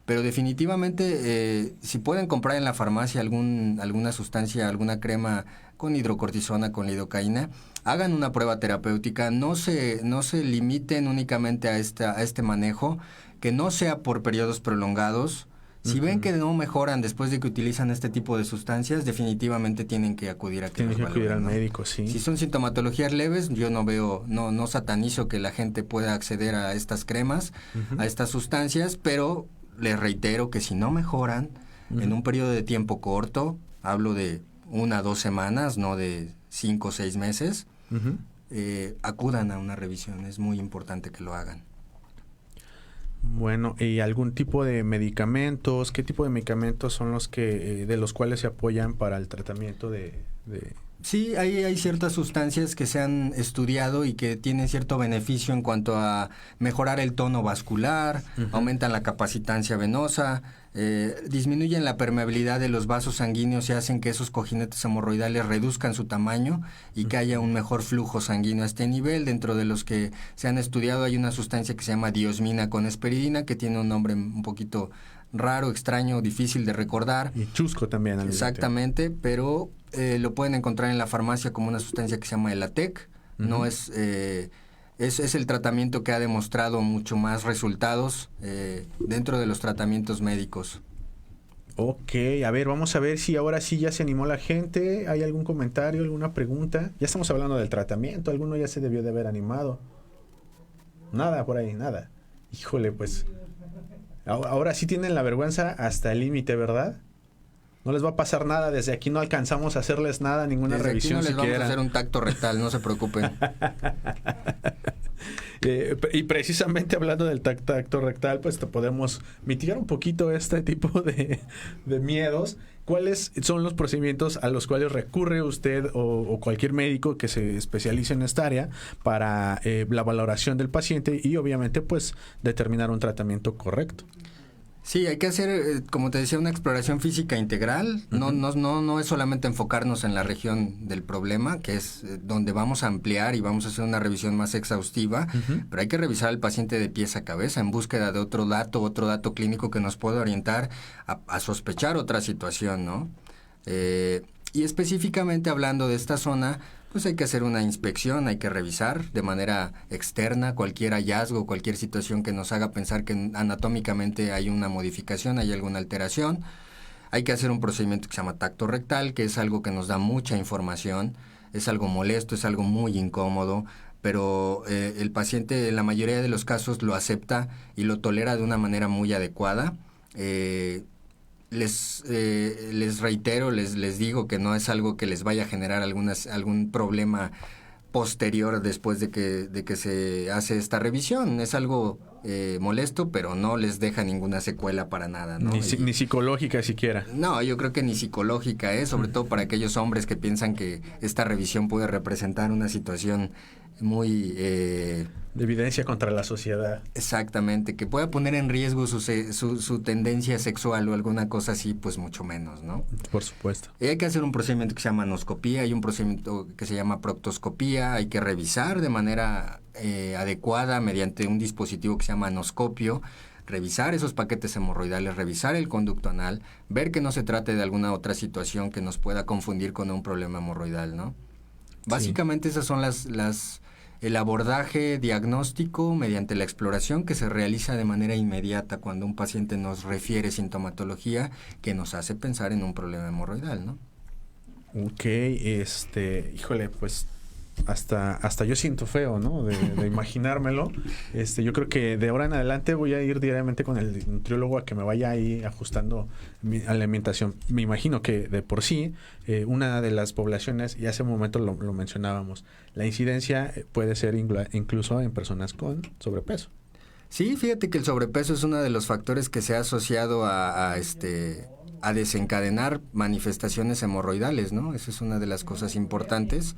Pero definitivamente, si pueden comprar en la farmacia alguna sustancia, alguna crema con hidrocortisona, con lidocaína, hagan una prueba terapéutica, no se limiten únicamente a este manejo, que no sea por periodos prolongados. Si ven que no mejoran después de que utilizan este tipo de sustancias, definitivamente tienen que acudir al médico, sí. Si son sintomatologías leves, yo no satanizo que la gente pueda acceder a estas cremas, a estas sustancias, pero les reitero que si no mejoran en un periodo de tiempo corto, hablo de 1 a 2 semanas, no de 5 o 6 meses, acudan a una revisión. Es muy importante que lo hagan. Bueno, ¿y algún tipo de medicamentos? ¿Qué tipo de medicamentos son los que de los cuales se apoyan para el tratamiento de... Sí, hay ciertas sustancias que se han estudiado y que tienen cierto beneficio en cuanto a mejorar el tono vascular, aumentan la capacitancia venosa, disminuyen la permeabilidad de los vasos sanguíneos y hacen que esos cojinetes hemorroidales reduzcan su tamaño y que haya un mejor flujo sanguíneo a este nivel. Dentro de los que se han estudiado hay una sustancia que se llama diosmina con esperidina, que tiene un nombre un poquito raro, extraño, difícil de recordar. Y chusco también. Exactamente, pero lo pueden encontrar en la farmacia como una sustancia que se llama Elatec. No es el tratamiento que ha demostrado mucho más resultados dentro de los tratamientos médicos. Ok, a ver, vamos a ver si ahora sí ya se animó la gente. ¿Hay algún comentario, alguna pregunta? Ya estamos hablando del tratamiento, alguno ya se debió de haber animado. Nada por ahí, nada. Híjole, pues ahora sí tienen la vergüenza hasta el límite, ¿verdad? No les va a pasar nada, desde aquí no alcanzamos a hacerles nada, ninguna desde revisión aquí no les siquiera. Vamos a hacer un tacto rectal, no se preocupen. Y precisamente hablando del tacto rectal, pues te podemos mitigar un poquito este tipo de miedos. ¿Cuáles son los procedimientos a los cuales recurre usted o cualquier médico que se especialice en esta área para la valoración del paciente y obviamente pues determinar un tratamiento correcto? Sí, hay que hacer, como te decía, una exploración física integral. No es solamente enfocarnos en la región del problema, que es donde vamos a ampliar y vamos a hacer una revisión más exhaustiva, pero hay que revisar al paciente de pies a cabeza en búsqueda de otro dato clínico que nos pueda orientar a sospechar otra situación, ¿no? Y específicamente hablando de esta zona, pues hay que hacer una inspección, hay que revisar de manera externa cualquier hallazgo, cualquier situación que nos haga pensar que anatómicamente hay una modificación, hay alguna alteración. Hay que hacer un procedimiento que se llama tacto rectal, que es algo que nos da mucha información, es algo molesto, es algo muy incómodo, pero el paciente en la mayoría de los casos lo acepta y lo tolera de una manera muy adecuada. Les reitero, les digo que no es algo que les vaya a generar algún problema posterior después de que se hace esta revisión. Es algo molesto, pero no les deja ninguna secuela para nada, ¿no? Ni psicológica siquiera. No, yo creo que ni psicológica, sobre todo para aquellos hombres que piensan que esta revisión puede representar una situación muy... de evidencia contra la sociedad. Exactamente, que pueda poner en riesgo su tendencia sexual o alguna cosa así, pues mucho menos, ¿no? Por supuesto. Y hay que hacer un procedimiento que se llama anoscopía, hay un procedimiento que se llama proctoscopía, hay que revisar de manera adecuada mediante un dispositivo que se llama anoscopio, revisar esos paquetes hemorroidales, revisar el conducto anal, ver que no se trate de alguna otra situación que nos pueda confundir con un problema hemorroidal, ¿no? Básicamente esas son el abordaje diagnóstico mediante la exploración que se realiza de manera inmediata cuando un paciente nos refiere sintomatología que nos hace pensar en un problema hemorroidal, ¿no? Ok, híjole, pues hasta yo siento feo, ¿no? De imaginármelo. Yo creo que de ahora en adelante voy a ir directamente con el nutriólogo a que me vaya ahí ajustando mi alimentación. Me imagino que de por sí, una de las poblaciones, y hace un momento lo mencionábamos, la incidencia puede ser incluso en personas con sobrepeso. Sí, fíjate que el sobrepeso es uno de los factores que se ha asociado a desencadenar manifestaciones hemorroidales, ¿no? Esa es una de las cosas importantes.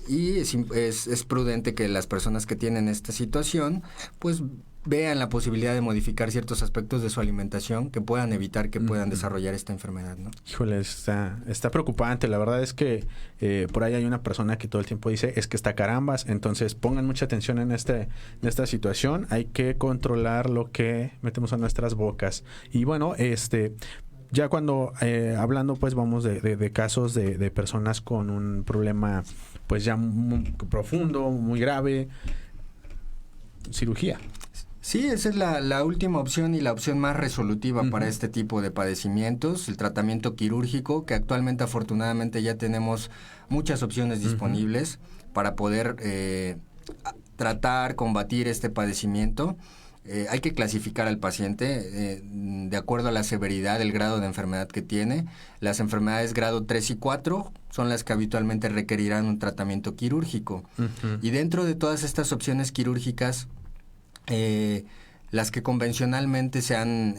Y es prudente que las personas que tienen esta situación pues vean la posibilidad de modificar ciertos aspectos de su alimentación que puedan evitar que puedan desarrollar esta enfermedad, ¿no? Híjole, está preocupante. La verdad es que por ahí hay una persona que todo el tiempo dice es que está carambas. Entonces pongan mucha atención en esta situación. Hay que controlar lo que metemos a nuestras bocas. Y bueno, ya cuando hablando pues vamos de casos de personas con un problema pues ya muy profundo, muy grave, cirugía. Sí, esa es la última opción y la opción más resolutiva para este tipo de padecimientos, el tratamiento quirúrgico, que actualmente afortunadamente ya tenemos muchas opciones disponibles para poder tratar, combatir este padecimiento. Hay que clasificar al paciente de acuerdo a la severidad, el grado de enfermedad que tiene. Las enfermedades grado 3 y 4 son las que habitualmente requerirán un tratamiento quirúrgico. Y dentro de todas estas opciones quirúrgicas, las que convencionalmente se han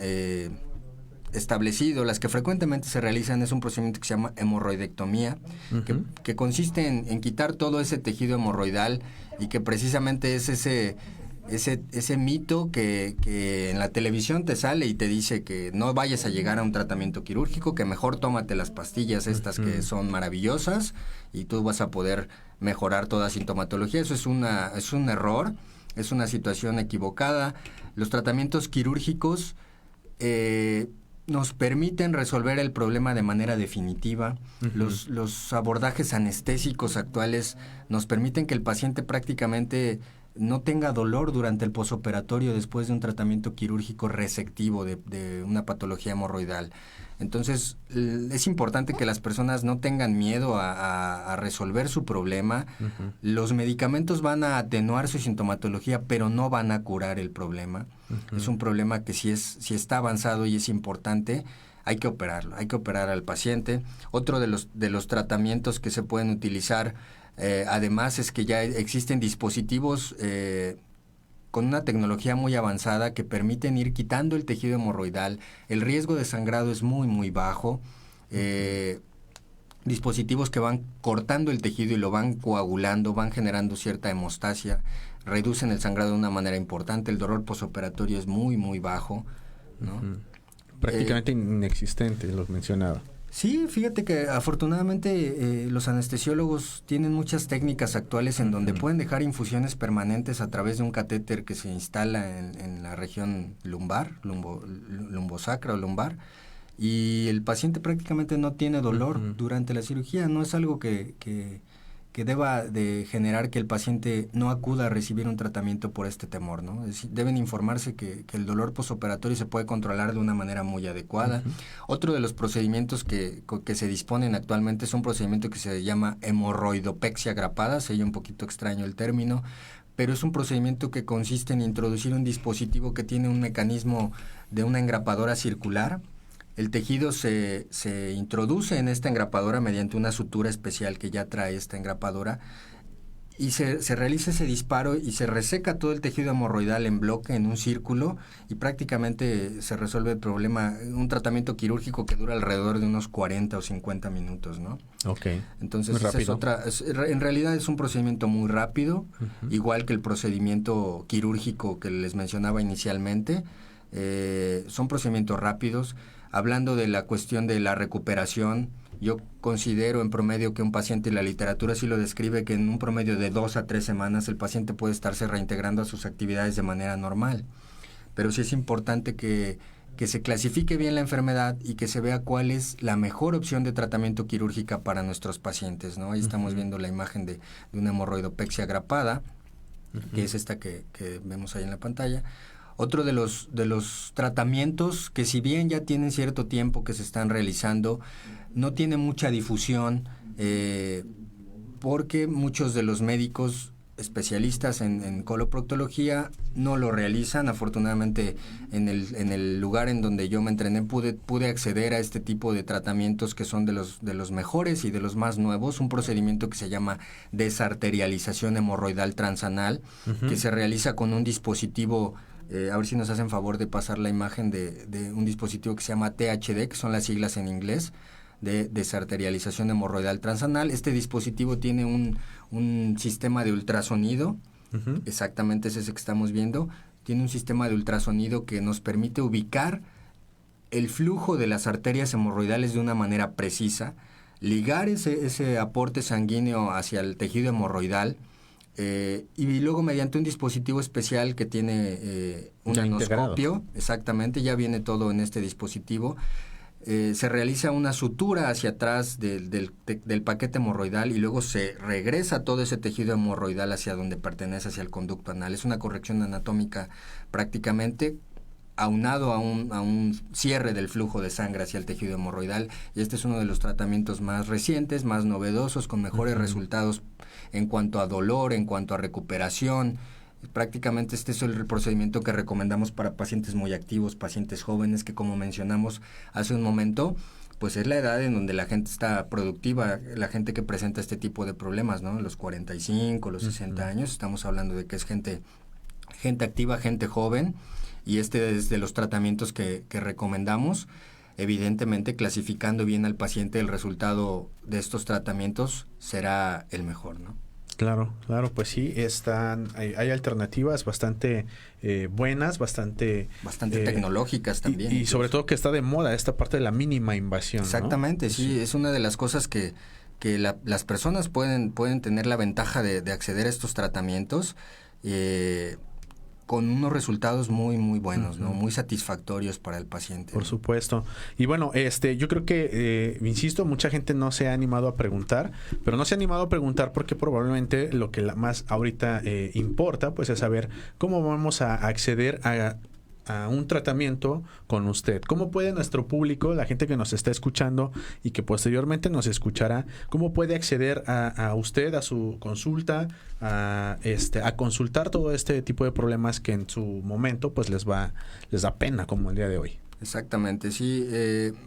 establecido, las que frecuentemente se realizan, es un procedimiento que se llama hemorroidectomía, que consiste en quitar todo ese tejido hemorroidal y que precisamente es ese mito que en la televisión te sale y te dice que no vayas a llegar a un tratamiento quirúrgico, que mejor tómate las pastillas estas que son maravillosas y tú vas a poder mejorar toda sintomatología. Eso es un error, es una situación equivocada. Los tratamientos quirúrgicos nos permiten resolver el problema de manera definitiva. Los abordajes anestésicos actuales nos permiten que el paciente prácticamente no tenga dolor durante el posoperatorio después de un tratamiento quirúrgico resectivo de una patología hemorroidal. Entonces, es importante que las personas no tengan miedo a resolver su problema. Los medicamentos van a atenuar su sintomatología, pero no van a curar el problema. Es un problema que si está avanzado y es importante, hay que operarlo, hay que operar al paciente. Otro de los tratamientos que se pueden utilizar además es que ya existen dispositivos con una tecnología muy avanzada que permiten ir quitando el tejido hemorroidal. El riesgo de sangrado es muy, muy bajo. Dispositivos que van cortando el tejido y lo van coagulando, van generando cierta hemostasia, reducen el sangrado de una manera importante. El dolor posoperatorio es muy, muy bajo, ¿no? Prácticamente inexistente, lo mencionaba. Sí, fíjate que afortunadamente los anestesiólogos tienen muchas técnicas actuales en donde pueden dejar infusiones permanentes a través de un catéter que se instala en la región lumbar, lumbosacra o lumbar, y el paciente prácticamente no tiene dolor durante la cirugía. No es algo que deba de generar que el paciente no acuda a recibir un tratamiento por este temor, ¿no? Deben informarse que el dolor posoperatorio se puede controlar de una manera muy adecuada. Otro de los procedimientos que se disponen actualmente es un procedimiento que se llama hemorroidopexia grapada, se oye un poquito extraño el término, pero es un procedimiento que consiste en introducir un dispositivo que tiene un mecanismo de una engrapadora circular. El tejido se introduce en esta engrapadora mediante una sutura especial que ya trae esta engrapadora y se realiza ese disparo y se reseca todo el tejido hemorroidal en bloque, en un círculo, y prácticamente se resuelve el problema. Un tratamiento quirúrgico que dura alrededor de unos 40 o 50 minutos, ¿no? Ok. Entonces, Muy esa es rápido. en realidad es un procedimiento muy rápido, igual que el procedimiento quirúrgico que les mencionaba inicialmente. Son procedimientos rápidos. Hablando de la cuestión de la recuperación, yo considero en promedio que un paciente, y la literatura sí lo describe, que en un promedio de 2 a 3 semanas el paciente puede estarse reintegrando a sus actividades de manera normal. Pero sí es importante que se clasifique bien la enfermedad y que se vea cuál es la mejor opción de tratamiento quirúrgica para nuestros pacientes, ¿no? Ahí estamos viendo la imagen de una hemorroidopexia grapada, que es esta que vemos ahí en la pantalla. Otro de los tratamientos que, si bien ya tienen cierto tiempo que se están realizando, no tiene mucha difusión, porque muchos de los médicos especialistas en coloproctología no lo realizan. Afortunadamente, en el lugar en donde yo me entrené pude acceder a este tipo de tratamientos que son de los mejores y de los más nuevos. Un procedimiento que se llama desarterialización hemorroidal transanal, que se realiza con un dispositivo. A ver si nos hacen favor de pasar la imagen de un dispositivo que se llama THD, que son las siglas en inglés, de desarterialización hemorroidal transanal. Este dispositivo tiene un sistema de ultrasonido, exactamente es ese que estamos viendo. Tiene un sistema de ultrasonido que nos permite ubicar el flujo de las arterias hemorroidales de una manera precisa, ligar ese aporte sanguíneo hacia el tejido hemorroidal, y luego mediante un dispositivo especial que tiene un ya anoscopio, integrado. Exactamente, ya viene todo en este dispositivo. Se realiza una sutura hacia atrás del paquete hemorroidal y luego se regresa todo ese tejido hemorroidal hacia donde pertenece, hacia el conducto anal. Es una corrección anatómica prácticamente, aunado a un cierre del flujo de sangre hacia el tejido hemorroidal, y este es uno de los tratamientos más recientes, más novedosos, con mejores resultados en cuanto a dolor, en cuanto a recuperación. Prácticamente este es el procedimiento que recomendamos para pacientes muy activos, pacientes jóvenes, que, como mencionamos hace un momento, pues es la edad en donde la gente está productiva, la gente que presenta este tipo de problemas, ¿no? Los 45, los 60 años, estamos hablando de que es gente activa, gente joven, y este es de los tratamientos que recomendamos. Evidentemente, clasificando bien al paciente, el resultado de estos tratamientos será el mejor, ¿no? Claro, pues sí, hay alternativas bastante buenas, bastante tecnológicas también. Y sobre todo que está de moda esta parte de la mínima invasión, ¿no? Exactamente, sí, es una de las cosas que las personas pueden tener la ventaja de acceder a estos tratamientos con unos resultados muy, muy buenos, ¿no? Muy satisfactorios para el paciente. Por supuesto. Y bueno, yo creo que, insisto, mucha gente no se ha animado a preguntar, pero no se ha animado a preguntar porque probablemente lo que más ahorita importa, pues, es saber cómo vamos a acceder a un tratamiento con usted. ¿Cómo puede nuestro público, la gente que nos está escuchando y que posteriormente nos escuchará, cómo puede acceder a usted, a su consulta, a consultar todo este tipo de problemas que en su momento pues les da pena, como el día de hoy? Exactamente, sí.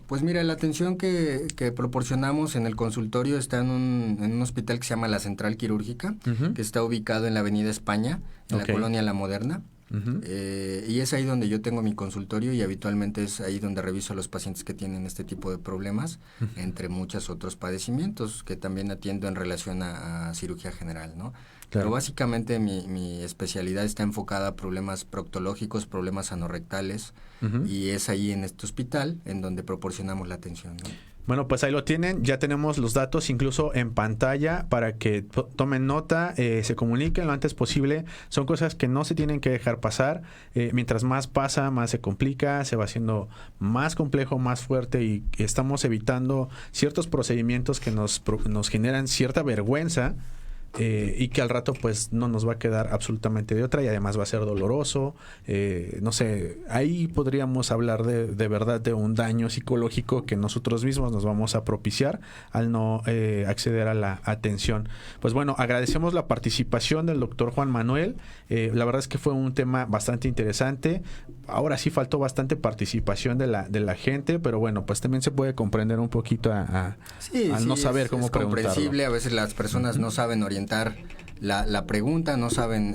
Pues mira, la atención que proporcionamos en el consultorio está en un hospital que se llama La Central Quirúrgica, que está ubicado en la Avenida España, en la colonia La Moderna. Y es ahí donde yo tengo mi consultorio, y habitualmente es ahí donde reviso a los pacientes que tienen este tipo de problemas, entre muchos otros padecimientos que también atiendo en relación a cirugía general, ¿no? Claro. Pero básicamente mi especialidad está enfocada a problemas proctológicos, problemas anorrectales, y es ahí en este hospital en donde proporcionamos la atención, ¿no? Bueno, pues ahí lo tienen, ya tenemos los datos incluso en pantalla para que tomen nota, se comuniquen lo antes posible. Son cosas que no se tienen que dejar pasar. Mientras más pasa, más se complica, se va haciendo más complejo, más fuerte, y estamos evitando ciertos procedimientos que nos generan cierta vergüenza. Y que al rato pues no nos va a quedar absolutamente de otra, y además va a ser doloroso. No sé, ahí podríamos hablar de verdad de un daño psicológico que nosotros mismos nos vamos a propiciar al no acceder a la atención. Pues bueno, agradecemos la participación del doctor Juan Manuel. La verdad es que fue un tema bastante interesante. Ahora sí faltó bastante participación de la gente, pero bueno, pues también se puede comprender un poquito al no saber cómo preguntarlo. Es comprensible, a veces las personas no saben orientar la pregunta, no saben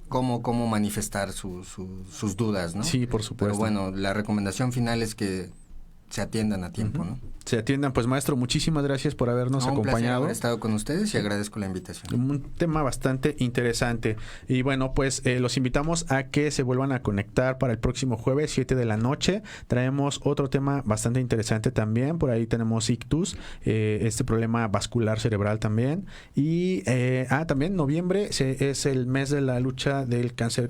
cómo manifestar sus dudas, ¿no? Sí, por supuesto. Pero bueno, la recomendación final es que se atiendan a tiempo, ¿no? Se atiendan. Pues maestro, muchísimas gracias por habernos Un placer acompañado. haber estado con ustedes y agradezco la invitación. Un tema bastante interesante. Y bueno, pues los invitamos a que se vuelvan a conectar para el próximo jueves, 7 de la noche. Traemos otro tema bastante interesante también. Por ahí tenemos ictus, este problema vascular cerebral también. Y también noviembre es el mes de la lucha del cáncer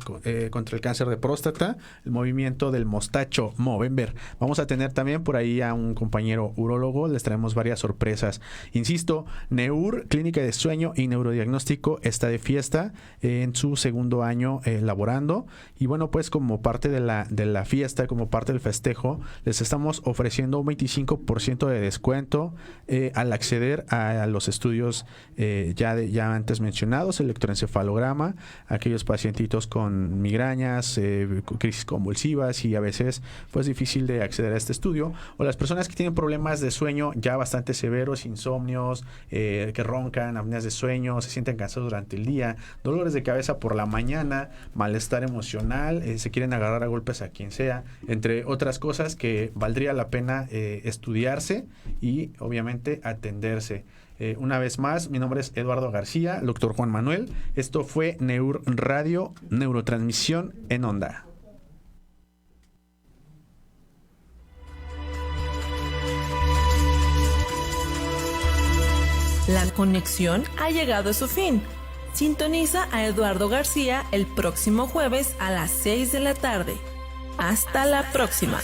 contra el cáncer de próstata, el movimiento del mostacho Movember. Vamos a tener también por ahí a un compañero urólogo, les traemos varias sorpresas. Insisto, NEUR, Clínica de Sueño y Neurodiagnóstico, está de fiesta en su segundo año laborando. Y bueno, pues como parte de la fiesta, como parte del festejo, les estamos ofreciendo un 25% de descuento al acceder a los estudios ya antes mencionados, electroencefalograma, aquellos pacientitos con migrañas, crisis convulsivas y a veces pues difícil de acceder a este estudio, o las personas que tienen problemas de sueño ya bastante severos, insomnios, que roncan, apneas de sueño, se sienten cansados durante el día, dolores de cabeza por la mañana, malestar emocional, se quieren agarrar a golpes a quien sea, entre otras cosas que valdría la pena estudiarse y obviamente atenderse. Una vez más, mi nombre es Eduardo García, el doctor Juan Manuel. Esto fue NEUR Radio, Neurotransmisión en Onda. La conexión ha llegado a su fin. Sintoniza a Eduardo García el próximo jueves a las 6 de la tarde. Hasta la próxima.